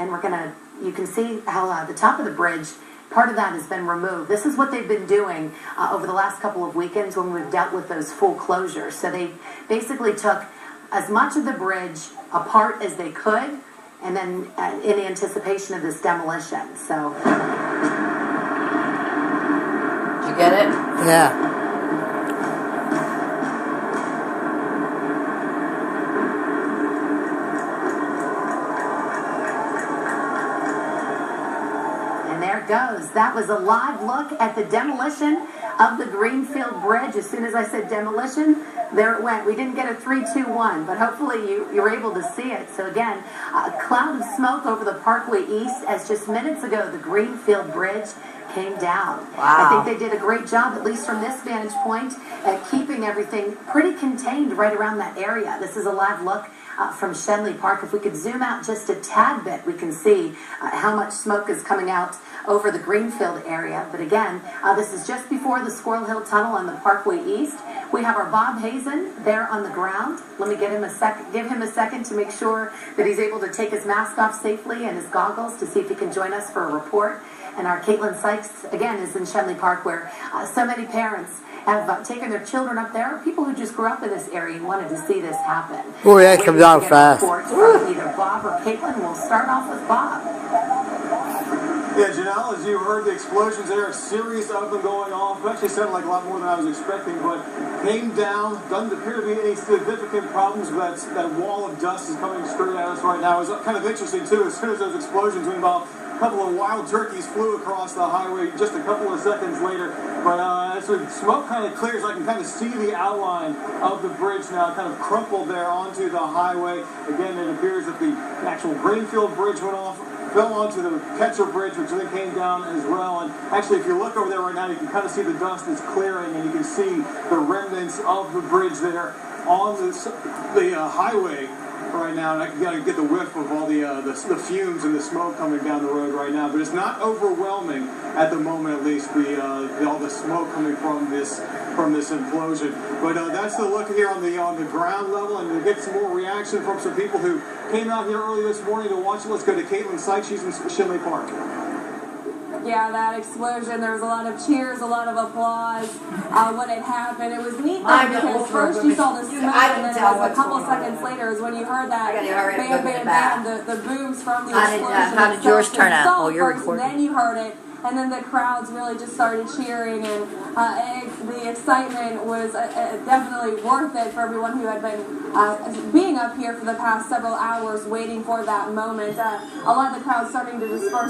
and you can see how the top of the bridge, part of that has been removed. This is what they've been doing over the last couple of weekends when we've dealt with those full closures. So they basically took as much of the bridge apart as they could, and then in anticipation of this demolition. So, did you get it? Yeah. There it goes. That was a live look at the demolition of the Greenfield Bridge. As soon as I said demolition, there it went. We didn't get a 3, 2, 1, but hopefully you were able to see it. So again, a cloud of smoke over the Parkway East as just minutes ago the Greenfield Bridge came down. Wow. I think they did a great job, at least from this vantage point, at keeping everything pretty contained right around that area. This is a live look from Schenley Park. If we could zoom out just a tad bit, we can see how much smoke is coming out over the Greenfield area. But again, this is just before the Squirrel Hill Tunnel on the Parkway East. We have our Bob Hazen there on the ground. Let me give him a second to make sure that he's able to take his mask off safely and his goggles to see if he can join us for a report. And our Caitlin Sykes, again, is in Schenley Park, where so many parents have taken their children up there, people who just grew up in this area and wanted to see this happen. Oh, yeah, it comes down fast. Either Bob or Caitlin. We'll start off with Bob. Yeah, Janelle, as you heard the explosions there, a series of them going off. It actually sounded like a lot more than I was expecting, but came down. Doesn't appear to be any significant problems, but that wall of dust is coming straight at us right now. It's kind of interesting, too. As soon as those explosions went off, a couple of wild turkeys flew across the highway just a couple of seconds later. But as the smoke kind of clears, I can kind of see the outline of the bridge now, kind of crumpled there onto the highway. Again, it appears that the actual Greenfield Bridge went off, fell onto the Ketcher Bridge, which then came down as well. And actually, if you look over there right now, you can kind of see the dust is clearing, and you can see the remnants of the bridge there on the highway right now. And I can kind of get the whiff of all the fumes and the smoke coming down the road right now. But it's not overwhelming at the moment, at least, all the smoke coming from this implosion. But that's the look here on the ground level, and to get some more reaction from some people who came out here early this morning to watch it. Let's go to Caitlin Sykes. She's in Schenley Park. Yeah, that explosion, there was a lot of cheers, a lot of applause when it happened. It was neat though, because first you saw the smoke, and then it was a couple seconds later is when you heard that bam, bam, bam, the booms from the explosion. How did yours turn out? Oh, you're recording. Then you heard it, and then the crowds really just started cheering, and the excitement was definitely worth it for everyone who had been being up here for the past several hours waiting for that moment. A lot of the crowd starting to disperse.